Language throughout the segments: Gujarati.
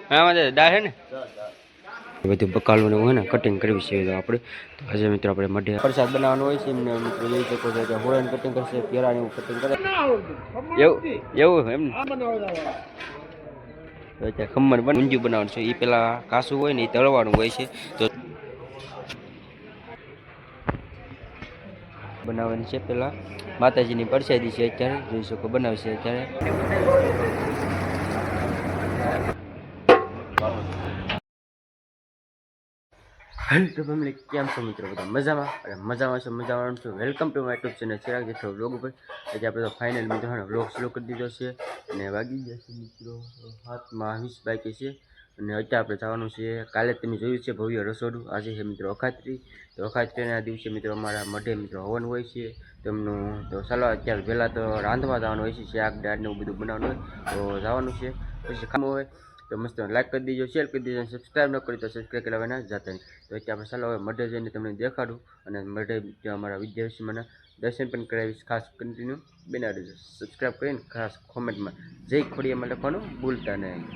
આમાં દાળ છે ને બધું બકાલું ને હોય ને કટિંગ કરવી છે તો આપણે તો આજે મિત્રો આપણે મઢે પ્રસાદ બનાવવાનો હોય છે એમને મિત્રો જોઈ શકો છો કે હોળન કટિંગ કરશે કેળાને એવું કટિંગ કરે એવું એમ તો અત્યારે ખમણ ઊંધિયું બનાવવાનું છે એ પેલા કાસું હોય ને એ તળવાનું હોય છે તો બનાવવાની છે પેલા માતાજીની પ્રસાદી છે અત્યારે જોઈ શકો બનાવશે અત્યારે હેલો તો ફેમિલી કેમ છો મિત્રો બધા મજામાં અને મજામાં છો welcome to my YouTube channel Chirag Jetho vlog ઉપર આજે આપણે તો ફાઇનલ મિત્રો વ્લોગ શરૂ કરી દીધો છે અને વાગી ગયા છે મિત્રો 7:20 બાકી છે અને અત્યારે આપણે જવાનું છે કાલે તમે જોયું છે ભવ્ય રસોડું આજે છે મિત્રો અખાત્રી તો અખાત્રીના દિવસે મિત્રો અમારા મઢે મિત્રો હવન હોય છે તેમનું તો ચાલો અત્યારે પહેલાં તો રાંધવા જવાનું હોય છે શાક દાળ ને એવું બધું બનાવવાનું હોય તો જવાનું છે પછી ખાવાનું હોય તો મસ્ત લાઈક કરી દીજો શેર કરી દીજો સબસ્ક્રાઈબ ન કરી તો સબસ્ક્રાઈબ કરવા ના જતા નહીં તો અત્યારે આપણે ચાલો હવે મઢે જઈને તમને દેખાડું અને મઢે અમારા વિદ્યાર્થીઓના દર્શન પણ કરાવીશ ખાસ કન્ટિન્યુ બનાવી દેજો સબસ્ક્રાઈબ કરીને ખાસ કોમેન્ટમાં જય ખોડિયામાં લખવાનું ભૂલતા નહીં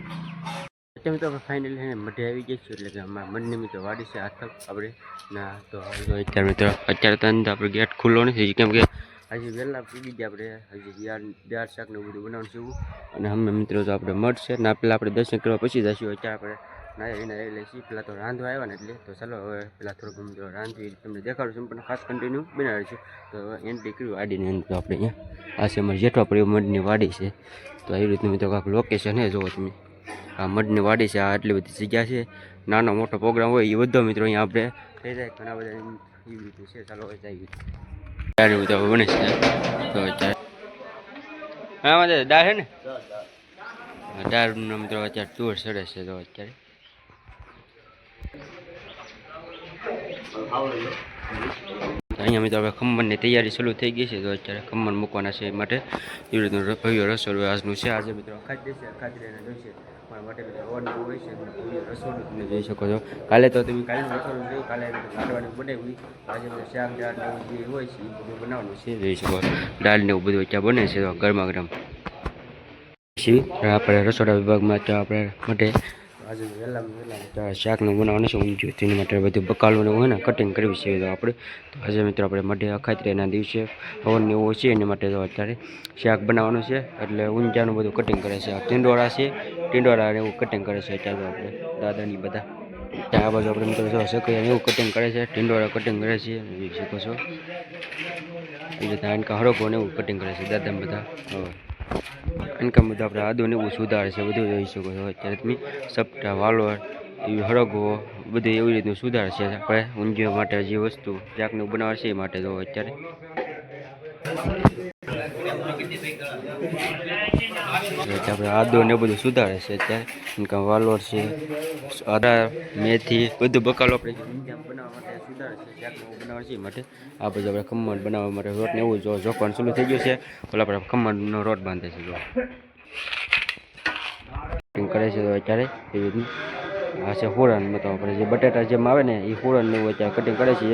અત્યારે મિત્રો આપણે ફાઇનલી છે ને મઢે આવી ગયા છીએ એટલે કે અમારા મઢની મિત્રો વાડી છે હાથ આપણે ના તો અત્યારે મિત્રો અત્યારે તો અંદર આપણે ગેટ ખુલ્લો નથી કેમ કે હજી વહેલા પીડી ગયા આપણે હજી દાળ શાક ને બધું બનાવવાનું છે એવું અને અમે મિત્રો તો આપણે મઠ છે ને પેલા આપણે દર્શન કરવા પછી જઈશું અત્યારે આપણે નાયા લઈ લઈશું પેલા તો રાંધવા આવ્યા ને એટલે તો ચાલો હવે પેલા થોડુંક મિત્રો રાંધવી તમને દેખાડું છું પણ ખાસ કન્ટિન્યુ બનાવીશું તો એન્ટ્રી કર્યું વાડીની અંદર તો આપણે અહીંયા આ છે અમારી જેઠવા પડી મઢની વાડી છે તો એવી રીતનું મિત્રો કાંઈક લોકેશન હે જુઓ તમે આ મઢની વાડી છે આ આટલી બધી જગ્યા છે નાનો મોટો પ્રોગ્રામ હોય એ બધો મિત્રો અહીંયા આપણે થઈ જાય ઘણા બધા એવી રીતે છે ચાલો હવે જઈએ તો બને છે તો હા દાળ છે ને દાળનો મિત્રો અત્યારે ટૂર ચડે છે તો અત્યારે અહીંયા મિત્રો આપણે ખમણની તૈયારી શરૂ થઈ ગઈ છે તો અત્યારે ખમણ મૂકવાના છે એ માટે એવી રીતનું ભવ્ય રસોડું આજનું છે આજે મિત્રો અખાત્રીના દિવસે મારા માટે મિત્રો અવારનું હોય છે ભવ્ય રસોડું તમે જોઈ શકો છો કાલે તો તમે કાલનું રસોડું જોયું કાલે લાડવાની બનાવી આજે બધું શાક દાળ જે હોય છે એ બધું બનાવવાનું છે જોઈ શકો દાળ ને એવું બધું ત્યાં બને છે તો ગરમા ગરમ પછી આપણે રસોડા વિભાગમાં ત્યાં આપણે માટે આજે વહેલા શાકનું બનાવવાનું છે ઊંધિયું તેની માટે બધું બકાલું ને હોય ને કટિંગ કરવી છે તો આપણે તો આજે મિત્રો આપણે મઢે અખાત્રીના દિવસે હવન એવું છે એના માટે તો અત્યારે શાક બનાવવાનું છે એટલે ઊંધિયાનું બધું કટિંગ કરે છે ટીંડોળા છે ટીંડોળા ને એવું કટિંગ કરે છે અત્યારે આપણે દાદાની બધા ત્યાં આ બાજુ આપણે મિત્રો જો સકૈયા એવું કટિંગ કરે છે ટીંડોળા કટિંગ કરે છે જોઈ શકો છો એ રીતે આનકા હળકો ને એવું કટિંગ કરે છે દાદા બધા આનકા બધું આપણે આદુ ને એવું સુધારે છે બધું જોઈ શકો છો અત્યારે તમે સપટા વાલોર એવી હળગવો બધું એવી રીતનું સુધારે છે આપણે ઊંધિયા માટે જે વસ્તુ શાકનું બનાવે છે એ માટે જો અત્યારે આપણે આદુ ને બધું સુધારે છે અત્યારે વાલોર છે આદા મેથી બધું બકાલો આપણે બનાવવા માટે સુધારે છે શાકનું બનાવે છે એ માટે આ બધું આપણે ખમણ બનાવવા માટે રોટ ને એવું જોખવાનું ચાલુ થઈ ગયું છે ઓલા આપણે ખમણનો રોટ બાંધે છે જો કરે છે તો અત્યારે એવી રીતનું આ છે ફોરન મતલબ આપણે જે બટેટા જેમ આવે ને એ ફોરન ને એવું અત્યારે કટિંગ કરે છે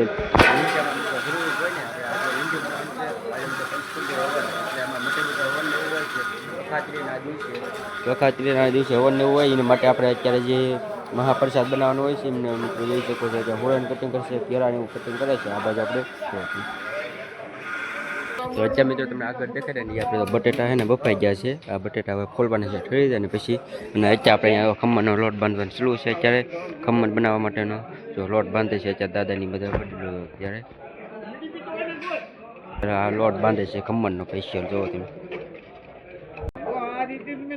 અખાત્રીના દિવસે હવન એવું હોય એના માટે આપણે અત્યારે જે મહાપ્રસાદ બનાવવાનો હોય છે એમને મિત્રો જોઈ શકો છો કે હોળન કટિંગ કરશે કેળાને એવું કટિંગ કરે છે આ બાજુ આપણે તો અત્યારે મિત્રો તમને આગળ દેખાડે ને આપણે તો બટેટા છે ને બફાઈ ગયા છે આ બટેટા હવે ખોલવાના છે ઠરી જાય ને પછી અને અત્યારે આપણે અહીંયા ખમણનો લોટ બાંધવાનો ચાલુ છે અત્યારે ખમણ બનાવવા માટેનો જો લોટ બાંધે છે અત્યારે દાદાની બધા બદલો ત્યારે આ લોટ બાંધે છે ખમણનો સ્પેશિયલ જોવો તમે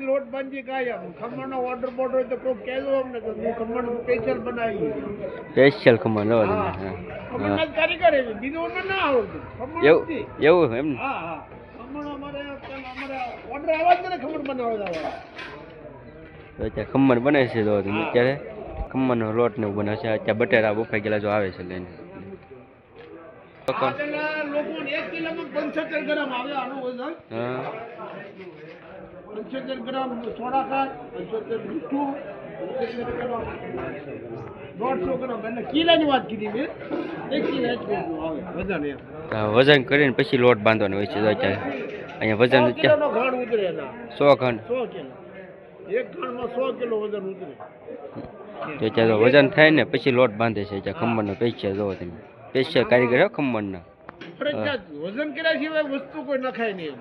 લોટ બાંધી કાયમ ખમણનો ઓર્ડર બોર્ડર તો કોઈ કહેજો અમને તો હું ખમણ સ્પેશિયલ બનાવી સ્પેશિયલ ખમણ લો તમે ખમણ જ કારીગર છે બીજું અમને ના આવડતું એવું એમ હા હા ખમણ અમારે ઓર્ડર આવવા જ ને ખમણ બનાવવા અત્યારે ખમણ બને છે તો તમે અત્યારે ખમણનો લોટ ને એવું બને છે અત્યારે બટેરા બફાઈ ગયેલા જો આવે છે લઈને લોકો 1 કિલોમાં 75 ગ્રામ આવે આનું વજન 75 ગ્રામ થોડા ખાંડ 75 મીઠું 150 ગ્રામ એટલે કિલોની વાત કીધી મેં 1 કિલો આવે વજન એમ વજન કરીને પછી લોટ બાંધવાનો હોય છે અત્યારે અહીંયા વજન 100 કિલોનો ઘાણ ઉતરે 100 ખંડ 100 કિલો એક ઘાણમાં 100 કિલો વજન ઉતરે. તો અત્યારે તો વજન થાય ને પછી લોટ બાંધે છે ત્યાં ખમણનો પૈસા જોવો તમે સ્પેશિયલ કારીગર હો ખમણના ફરજિયાત વજન કર્યા સિવાય વસ્તુ કોઈ નખાય નહીં એમ.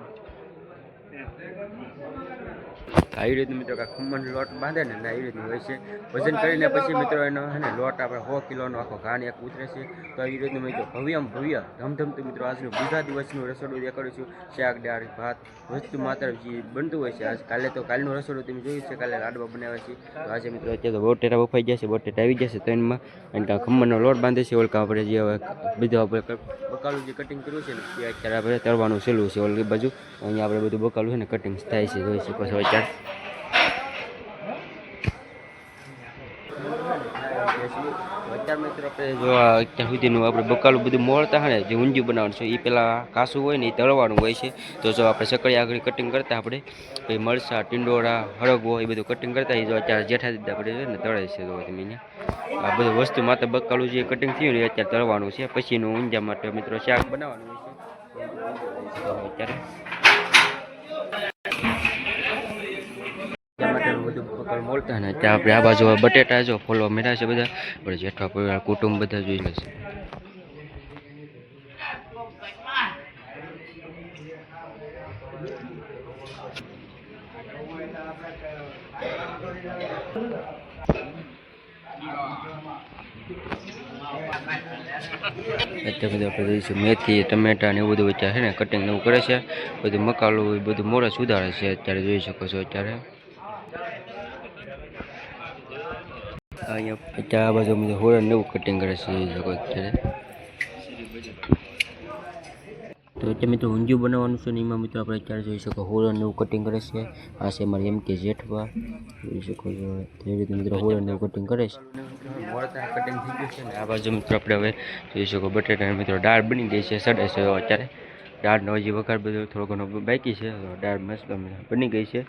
આવી રીતનું મિત્રો કાંઈ ખમણ લોટ બાંધે ને આવી રીતનું હોય છે વજન કરીને પછી મિત્રો એનો હે ને લોટ આપણે 100 કિલોનો આખો ઘાણ એક ઉતરે છે તો આવી રીતનું મિત્રો ભવ્યમાં ભવ્ય ધમધમતું મિત્રો આજનું બીજા દિવસનું રસોડું દેખાડું છું શાક દાળ ભાત વસ્તુ માત્ર જે બનતું હોય છે આજ કાલે તો કાલનું રસોડું તમે જોયું છે કાલે લાડવા બનાવ્યા છે તો આજે મિત્રો અત્યારે તો બટેટા બફાઈ જશે બટેટા આવી જશે ત્રણમાં અને ત્યાં ખમણનો લોટ બાંધે છે ઓલકા આપણે જે હવે બીજું આપણે બકાલું જે કટિંગ કર્યું છે ને એ અત્યારે આપણે તરવાનું સહેલું છે ઓલી બાજુ અહીંયા આપણે બધું બકાલું છે ને કટિંગ થાય છે જોઈ શકો છો અત્યારે અત્યાર મિત્રો આપણે જો અત્યાર સુધીનું આપણે બકાલું બધું મોળતા હોય ને જે ઊંધિયું બનાવવાનું છે એ પહેલાં કાસું હોય ને એ તળવાનું હોય છે તો જો આપણે સકડી આગળ કટિંગ કરતા આપણે પછી મરચાં ટીંડોળા હળગવો એ બધું કટિંગ કરતા એ જો અત્યારે જેઠા દીધા આપણે છે ને તળે છે તો તમે અહીંયા આ બધી વસ્તુ માત્ર બકાલું જે કટિંગ થયું ને એ અત્યારે તળવાનું છે પછીનું ઊંધિયા માટે મિત્રો શાક બનાવવાનું હોય છે અત્યારે બધું બકાલ મોલતા ને ત્યાં આપણે આ બાજુ બટેટા જો ફોલવા મેળા છે બધા આપણે જેઠવા પરિવાર કુટુંબ બધા જોઈ લેશે અત્યારે બધું આપણે જોઈશું મેથી ટમેટા ને એવું બધું અત્યારે છે ને કટિંગ ને એવું કરે છે બધું મકાલું એ બધું મોડે સુધારે છે અત્યારે જોઈ શકો છો અત્યારે અહીંયા અત્યારે આ બાજુ બધું હોળન ને એવું કટિંગ કરે છે જોઈ શકો અત્યારે તો અત્યારે મિત્રો ઊંધિયું બનાવવાનું છે ને એમાં મિત્રો આપણે અત્યારે જોઈ શકો હોળન એવું કટિંગ કરે છે આ છે મારે એમ કે જેઠવા જોઈ શકો છો તે રીતે મિત્રો હોળન એવું કટિંગ કરે છે કટિંગ થઈ ગયું છે ને આ બાજુ મિત્રો આપણે હવે જોઈ શકો બટેટા મિત્રો દાળ બની ગઈ છે સડે છે અત્યારે દાળનો હજી વઘાર બધો થોડો ઘણો બાકી છે દાળ મસ્ત બની ગઈ છે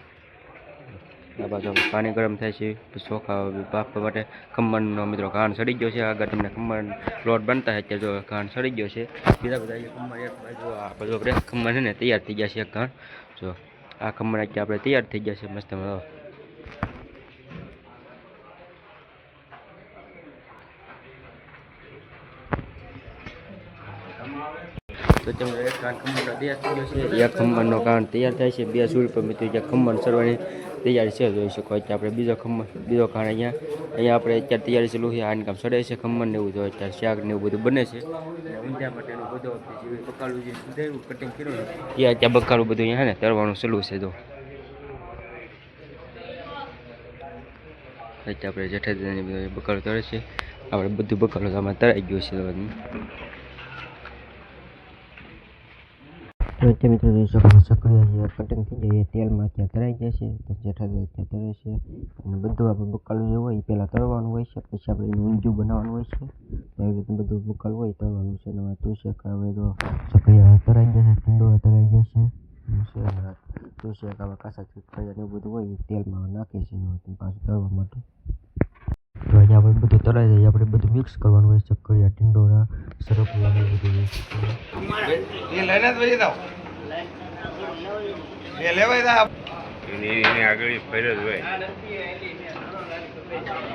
આ બાજુ પાણી ગરમ થાય છે ચોખા બાફવા માટે ખમણનો મિત્રો ઘાણ સડી ગયો છે આગળ તમને ખમણ લોટ બનતા હોય ત્યારે જો ઘાણ સડી ગયો છે બીજા બધા ખમણ એક બાજુ આ બધું આપણે ખમણ છે ને તૈયાર થઈ ગયા છે એક ઘાણ જો આ ખમણ અત્યારે આપણે તૈયાર થઈ ગયા છે મસ્ત તો તમે એક કાન ખમણનો તૈયાર થઈ ગયો છે એક ખમણનો કાન તૈયાર થાય છે બે સૂર પર મિત્રો જે ખમણ સરવાની તૈયારી છે જોઈ શકો અત્યારે આપણે બીજો કાન અહીંયા આપણે અત્યારે તૈયારી ચાલુ છે આને કામ સડે છે ખમણ ને એવું જો અત્યારે શાક ને એવું બધું બને છે ઊંધિયા માટેનું બધું જે બકાલું જે સુધાર્યું કટિંગ કર્યું ને એ અત્યારે બકાલું બધું અહીંયા ને તરવાનું ચાલુ છે જો અત્યારે આપણે જેઠાજીની બધું બકાલું તળે છે આપણે બધું બકાલું આમાં તરાઈ ગયું છે તો અત્યારે મિત્રો જોઈ શકો સક્રિય જે કટિંગ થઈ જાય એ તેલમાં અત્યારે તરાઈ જાય છે તો જેઠાજી અત્યારે તળે છે અને બધું આપણે બકાલું જે હોય એ પહેલાં તળવાનું હોય છે પછી આપણે એનું ઊંધિયું બનાવવાનું હોય છે તો એવી રીતે બધું બકાલું હોય તળવાનું છે અને તુલસી હવે તો સક્રિય તરાઈ જશે ટીંડોળા તરાઈ જશે તુલસી હવે કાસા સક્રિયા ને એવું બધું હોય એ તેલમાં નાખે છે પાછું તળવા માટે તો અહીંયા આપણે બધું તળાઈ જાય આપણે બધું મિક્સ કરવાનું હોય સક્કરિયા ટીંડોળા સરપલા બધું એ લઈને જ વહી જાવ એ લેવાય જા એની આગળ ફેર જ હોય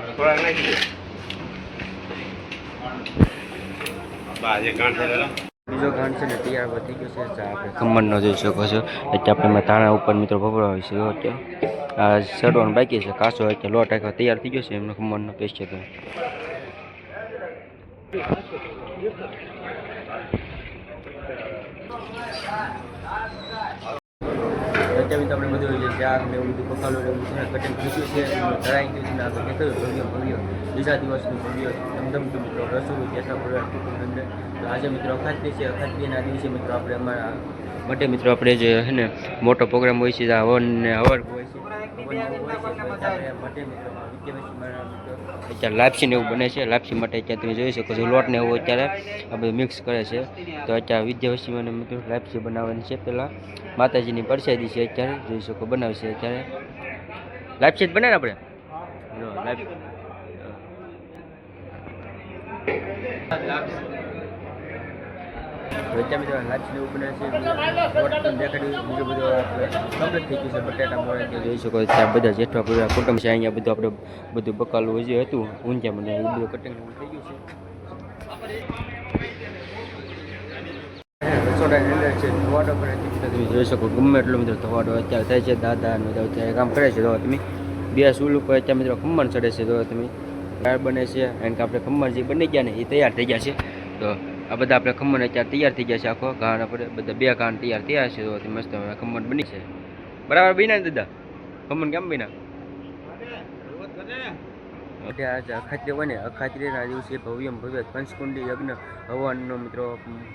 થોડા નાખી બાજે કાંઠ થયેલા બીજો ઘાણ છે ને તૈયાર થઈ ગયો છે આપણે ખમણનો જોઈ શકો છો એટલે આપણે તાણા ઉપર મિત્રો ભભરાવે છે અત્યારે આ સડવાનું બાકી છે કાસો અત્યારે લોટ આખો તૈયાર થઈ ગયો છે એમનો ખમણનો પેસ્ટ છે અત્યારે આપણે બધું જે શાક ને એવું બધું પકાલું એવું છે ને કટિંગ થઈ ગયું છે તળાઈ ગયું છે ને આપણે નીકળ્યું ભવ્ય બીજા દિવસનું ભવ્ય ધમધમતું મિત્રો રસોડું જેઠા પરિવાર અંદર તો આજે મિત્રો અખાત્રી છે અખાત્રીના દિવસે મિત્રો આપણે અમારા માટે મિત્રો આપણે જે છે ને મોટો પ્રોગ્રામ હોય છે હવન ને હવર હોય છે માટે મિત્રો અત્યારે લાપસી ને એવું બને છે લાપસી માટે અત્યારે તમે જોઈ શકો છો લોટ ને એવું અત્યારે આ બધું મિક્સ કરે છે તો અત્યારે વિદ્યાવસીમાં મિત્રો લાપસી બનાવવાની છે પહેલાં માતાજીની પ્રસાદી છે અત્યારે જોઈ શકો બનાવશે અત્યારે લાપસી જ બને ને આપણે વચ્ચે મિત્રો લાચી એવું બને છે રોટ પણ દેખાડ્યું બીજું બધું આપણે કમ્પ્લીટ થઈ ગયું છે બટેટા મોડે કે જોઈ શકો ત્યાં બધા જેઠવા પૂરા કુટુંબ છે અહીંયા બધું આપણે બધું બકાલું જે હતું ઊંઝા મને એ બધું કટિંગ થઈ ગયું છે રસોડાની અંદર છે ધોવાડો કરે છે તમે જોઈ શકો ગમે એટલો મિત્રો ધોવાડો અત્યારે થાય છે દાદા અને બધા અત્યારે કામ કરે છે તો તમે બે સૂલ ઉપર અત્યારે મિત્રો ખમણ ચડે છે તો તમે દાળ બને છે કારણ કે આપણે ખમણ જે બની ગયા ને એ તૈયાર થઈ ગયા છે તો આ બધા આપણે ખમણ અત્યારે તૈયાર થઈ ગયા છે આખો ઘાણ આપણે બધા બે ઘાણ તૈયાર થયા છે તો મસ્ત ખમણ બની છે બરાબર બન્યા ને દાદા ખમણ કેમ બન્યા અખાત્રી હોય ને અખાત્રીના દિવસે ભવ્ય પંચકુંડી યજ્ઞ હવનનો મિત્રો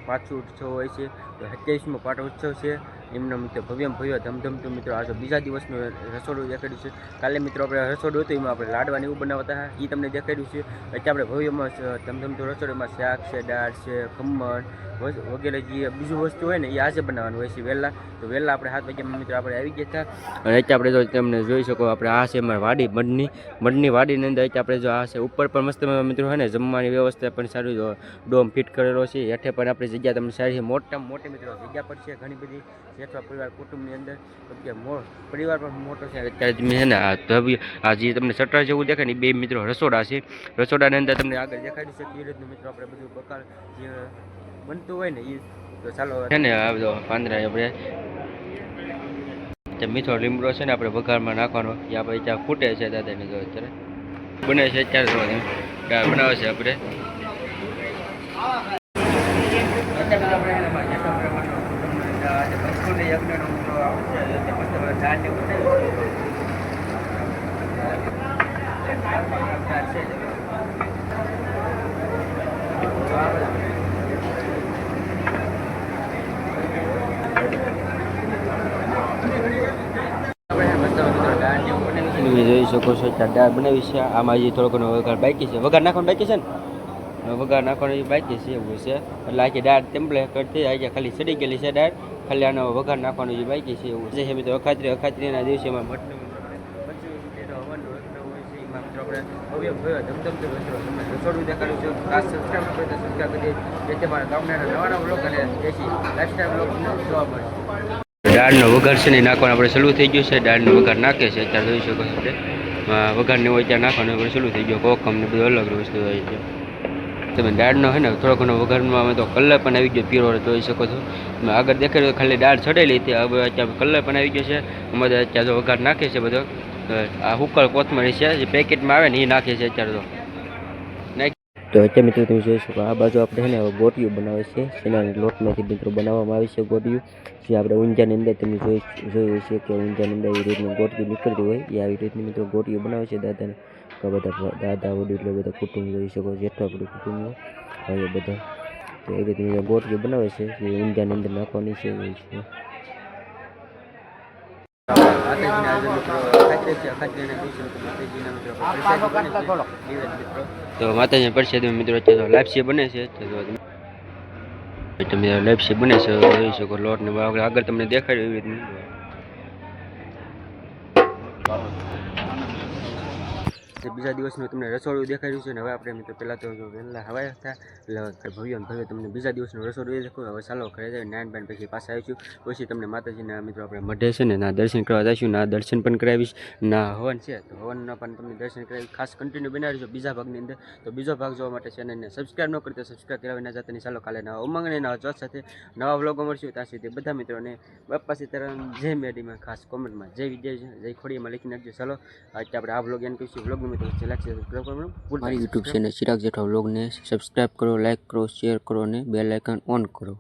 પાછો ઉત્સવ હોય છે તો 27મો પાટો ઉત્સવ છે એમનો મિત્રો ભવ્ય ધમધમતું મિત્રો આજે બીજા દિવસનો રસોડું દેખાડ્યું છે કાલે મિત્રો આપણે રસોડું હતું એમાં આપણે લાડવાને એવું બનાવતા હતા એ તમને દેખાડ્યું છે અત્યારે આપણે ભવ્યમાં ધમધમતું રસોડુંમાં શાક છે દાળ છે ખમણ વગેરે જે બીજું વસ્તુ હોય ને એ આજે બનાવવાનું હોય છે વહેલા તો વહેલા આપણે 7 વાગ્યામાં મિત્રો આપણે આવી ગયા હતા અને અત્યારે આપણે જો તમને જોઈ શકો આપણે આ છે અમારી વાડી મઢની વાડીની અંદર આપણે જો આ છે ઉપર પણ મસ્ત મિત્રો હોય ને જમવાની વ્યવસ્થા પણ સારું ડોમ ફિટ કરેલો છે હેઠે પણ આપણી જગ્યા તમને સારી મોટામાં મોટી મિત્રો જગ્યા પણ છે ઘણી બધી જેટલા પરિવાર કુટુંબની અંદર પરિવાર પણ મોટો છે અત્યારે તમે છે ને આ જે તમને શટર જેવું દેખાય ને બે મિત્રો રસોડા છે રસોડાની અંદર તમને આગળ દેખાડી છે એ રીતનું મિત્રો આપણે બધું બકાલ જે બનતું હોય ને એ તો ચાલો છે ને આ બધો પાંદડા આપણે મીઠો લીમડો છે ને આપણે વઘારમાં નાખવાનો એ આપણે ત્યાં ફૂટે છે દાદાને જો અત્યારે બને છે અત્યારે દાળ બનાવે છે આપણે જોઈ શકો છો ત્યાં દાળ બનાવી છે આમાં જે થોડો ઘણો વઘાર બાકી છે વઘાર નાખવાનું બાકી છે ને વઘાર નાખવાનું બાકી છે એવું છે એટલે આખી દાળ ટેમ્પલે કરતી આજે ખાલી સડી ગયેલી છે દાળ ખાલી આનો વઘાર નાખવાનું જે બાકી છે એવું છે મિત્રો અખાત્રીના દિવસેમાં મટનું રસોડું દેખાડ્યું છે ખાસ સબસ્ક્રાઈબ કરતા સબસ્ક્રાઈબ કરી જેથી મારા ગામના નવા બ્લોગ અને દેશી લાઈફસ્ટાઈલ બ્લોગ જોવા મળશે દાળનો વઘાર છે ને નાખવાનું આપણે ચાલુ થઈ ગયું છે દાળનો વઘાર નાખે છે અત્યારે જોઈ શકો છો આપણે વઘારને હોય ત્યાં નાખવાનું આપણે ચાલુ થઈ ગયો કોકમ ને બધું અલગ વસ્તુ હોય છે તમે દાળનો છે ને થોડો ઘણો વઘારમાં અમે તો કલર પણ આવી ગયો પીળો જોઈ શકો છો આગળ દેખાડ્યું ખાલી દાળ ચડેલી હતી હવે અત્યારે કલર પણ આવી ગયો છે અમારે અત્યારે વઘાર નાખે છે બધો આ હુકળ કોથમરી છે જે પેકેટમાં આવે ને એ નાખે છે અત્યારે તો અત્યારે મિત્રો તમે જોઈ શકો આ બાજુ આપણે છે ને ગોટિયું બનાવે છે એના લોટમાંથી મિત્રો બનાવવામાં આવે છે ગોટિયું જે આપણે ઊંઝાની અંદર તમે જોયું છે કે ઊંઝાની અંદર એવી રીતનું ગોટિયું નીકળતું હોય એ આવી રીતની મિત્રો ગોટિયું બનાવે છે દાદાને બધા દાદા વડીલો બધા કુટુંબ જોઈ શકો જેટલું આપણું કુટુંબ હોય એ બધા તો એ રીતે ગોટિયું બનાવે છે જે ઊંઝાની અંદર નાખવાની છે એવું છે તો માતાજી પ્રસાદ મિત્રો અત્યારે લાપસી બને છે તમે લાપસી બને છે જોઈ શકો લોટ ને આગળ તમને દેખાડ્યું એવી રીતની બીજા દિવસનું તમને રસોડું દેખાડ્યું છે ને હવે આપણે મિત્રો પહેલાં તો વહેલા હવાયા હતા એટલે ભવ્ય તમને બીજા દિવસનું રસોડું દેખાડ્યું હવે ચાલો ઘરે જાય નાન પાન પછી પાછા આવીશું પછી તમને માતાજીના મિત્રો આપણે મઢે છે ને ના દર્શન કરવા જઈશું ના દર્શન પણ કરાવીશ ના હવન છે તો હવનના પણ તમને દર્શન કરાવી ખાસ કન્ટિન્યુ બનાવીશું બીજા ભાગની અંદર તો બીજો ભાગ જોવા માટે ચેનલને સબસ્ક્રાઈબ ન કરતો સબસ્ક્રાઈબ કરાવી ના જતા ચાલો કાલે નવા ઉમંગ અને નવા જોશ સાથે નવા વ્લોગો મળશું ત્યાં સુધી બધા મિત્રોને બાપા સીતારામ જય મેડીમાં ખાસ કોમેન્ટમાં જય વિજય જય ખોડીમાં લખી નાખજો ચાલો આજે આપણે આ વ્લોગ એન કહીશું વ્લોગ મારી યુટ્યુબ ચેનલ ચિરાગ જેઠવા વ્લોગને સબસ્ક્રાઈબ કરો લાઈક કરો શેર કરો અને બેલ આઇકન ઓન કરો